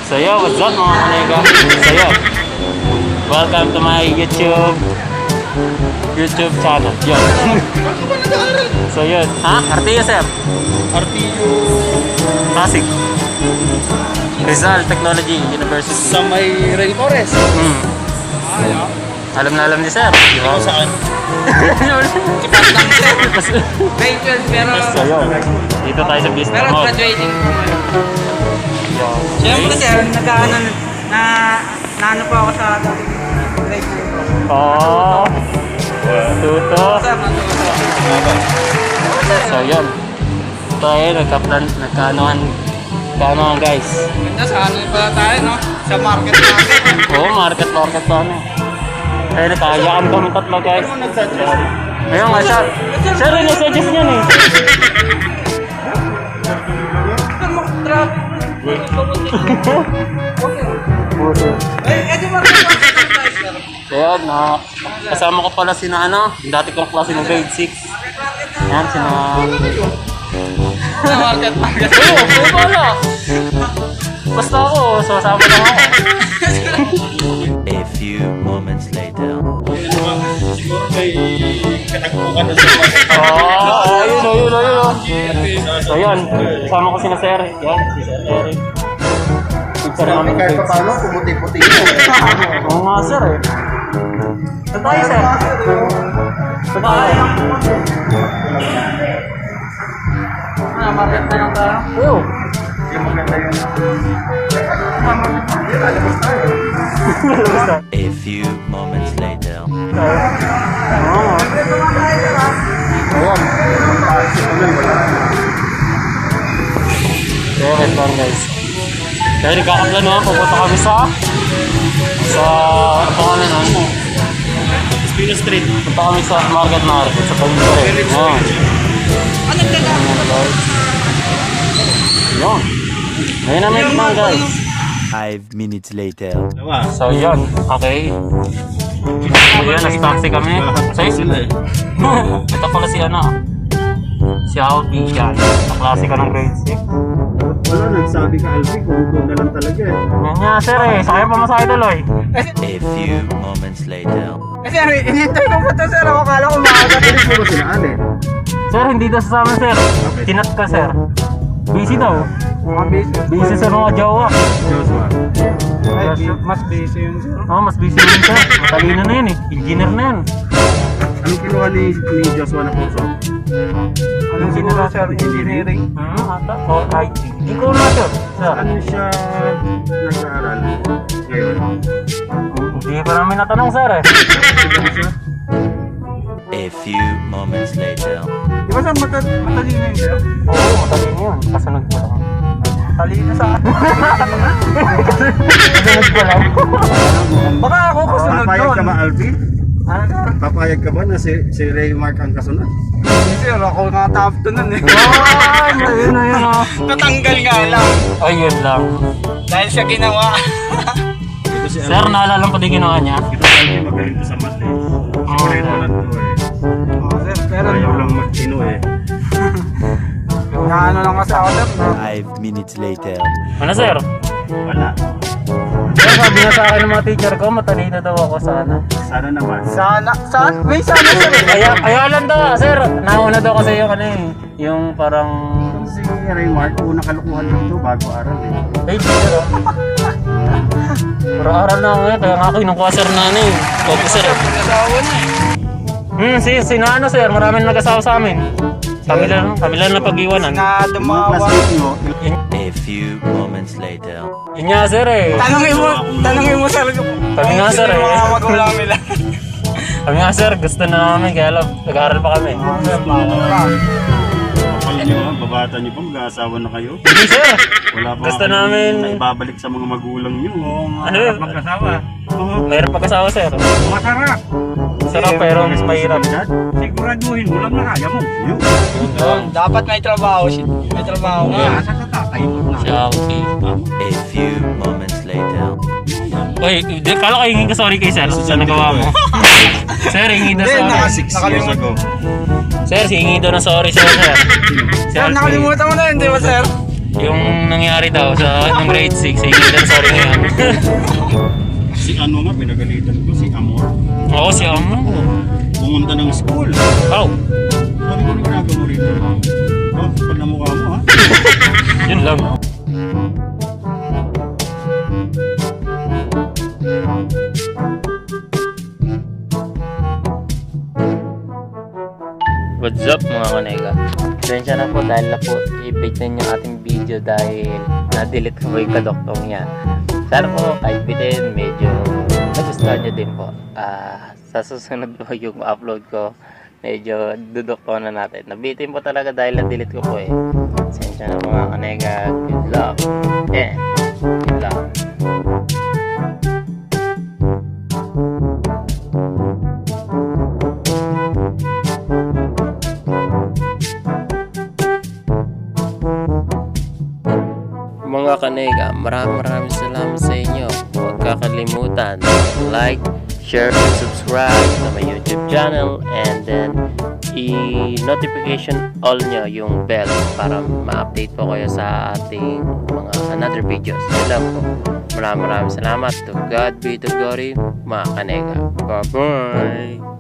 So yo, what's up mga kanega? So yo, welcome to my YouTube channel. Yo. So yun, ha? Artio sir? Artio Pasig. Rizal Technology University. sa may Ray Torres. Alam na alam ni sir. Di ba? Ikaw saan? Kipas lang sir. Grade 12 pero... So yun, dito tayo sa business Pero mall. graduating po ngayon. Yo. Siyempre sir, nag-ano po ako sa grade 12 po. Oh. Tuto. Sir, So yun. Tayo nagkaanohan guys. ganda sa ano pala tayo no? Sa market. Oo, market ano. Eh, nakayakan kami tatlo guys. Ano nag-suggest? Ayun nga, sir. Sir, ina-suggest niyan eh. Sir, mag-trap. Puso. Di ba rin sir? So yun, kasama ko pala si na ano, yung dati kong klase ng grade 6. Yan, sina... Sa market. Oo, wala. Basta ako, sasama lang ako. A few moments later. Siguro may katagpukan na sa Ayun. So yun, kasama ko sina Sir. Yan, si Sir Eric. Picture namin Kahit pa grade paano, pumuti-puti. 6. Oo nga sir eh. Saan tayo sir? Saan tayo? market na lang tayo. Oo. Yung maganda yung... A few moments later. Oo. Ayan. So, wait lang guys. Kaya nagkakaplanuhan, pupunta kami sa ano pa kami nun? Espino Street. Punta kami sa market sa Pagkakari. Oo. Yun. Ngayon na may naman guys. 5 minutes later. So yun, okay. So yun, nag-taxi kami. Sa'yo sila eh. Ito pala si ano. Si Alvin yan. Naklase ka ng grade 6. Wala, nagsabi ka, Alfie, kung na lang talaga eh. Yan nga sir eh. Sakay pa masakay tuloy. A few moments later. Kasi inintay ko pa to sir. Ako kala ko maaga. Puro sila, Ale. Sir, hindi daw sa amin sir. Kinat ka sir. Busy daw. Mga busy. Busy sa mga jowa. Joshua. Ay, mas busy yun sir. Oo, mas busy yun sir. Matalino na yun eh. Engineer na yun. Anong kinuha ni Joshua na kurso? Anong sinura sir? Engineering. Ata. O, IT. Hindi ko na sir. Sir. Ano siya nag-aaral ngayon? Hindi pa namin natanong sir eh. Ano siya? A few moments later. Di ba sir matalino yun sir? Oo, matalino yun. Kasunod ko lang. Talino sa akin. Kasunod ko lang. Baka ako kasunod Papayag doon. ka ba, Alfie? Ano sir? Papayag ka ba na si Ray Mark ang kasunod? Hindi sir, ako nga top 2 nun eh. Ayun na yun oh. Natanggal nga lang. Ayun lang. Dahil siya ginawa. Ito si Sir, naalala ko din ginawa niya. Ito si Alfie, magaling to sa math eh. Grade 1 and 2 eh. Oo sir, pero Ayaw lang magtino eh. ano lang kasi ako sir. 5 minutes later. Ano sir? Wala. Sir, sabi nga sa akin ng mga teacher ko, matalino daw ako sana. Sana naman. Saan? May sana sir. Kaya lang daw, sir. Nauna daw kasi yung ano eh. Yung parang... Si Ray Mark, unang kalukuhan dito bago aral eh. Hey, sir. Pero aral na ako ngayon, kaya nga ako kinukuha sir na ano eh. Opo sir. Pinasawa na eh. Sinano sir, maraming nag-asawa sa amin. Kami lang na pag-iwanan. Na Yung mga dumawa. classmate nyo, A few moments later. Yun nga sir eh. Tanungin mo sir. Kami nga sir eh. Yung mga magulang nila. Kami nga sir, gusto na namin, kaya lang, nag-aaral pa kami. kapal nyo, babata nyo pa, mag-aasawa na kayo. Hindi sir. Wala pa Gusto kayong namin... naibabalik sa mga magulang nyo. Ano yun? Mag-asawa. Mayroon pag-asawa sir. Masarap. Sarap pero mas mahirap. Siguraduhin mo lang na kaya mo. Yun. Dapat may trabaho siya. May trabaho nga. Asa sa tatay mo na. Shopee. A few moments later. Uy, kala ko hingin ka sorry kay sir sa nagawa mo. Sir, hingi daw sorry. 6 years ago. Sir, hingi daw na sorry sir. Sir, nakalimutan mo na yun, di ba sir? Yung nangyari daw sa ng grade 6, hingi ng sorry ngayon. Si ano nga, pinagalitan ko, si Amor. Oo, si Amo. Pumunta ng school. Wow, Sabi ko, ano ginagawa mo rito? Oh, kapal na mukha mo ha. yun lang. What's up mga kanega? Pasensya na po dahil na po i-bait na yung ating video dahil na-delete ko yung kadoktong yan. Sana po kahit bitin medyo nagustuhan nyo din po. Sa susunod po yung upload ko medyo dudokto na natin. Nabitin po talaga dahil na-delete ko po eh. Pasensya na mga kanega. Good luck. Good luck. Mga kanega, maraming salamat sa inyo. Huwag kakalimutan like, share, and subscribe sa my YouTube channel and then i-notification all nyo yung bell para ma-update po kayo sa ating mga another videos. Yun lang po. Maraming salamat. To God be the glory, mga kanega. Bye-bye!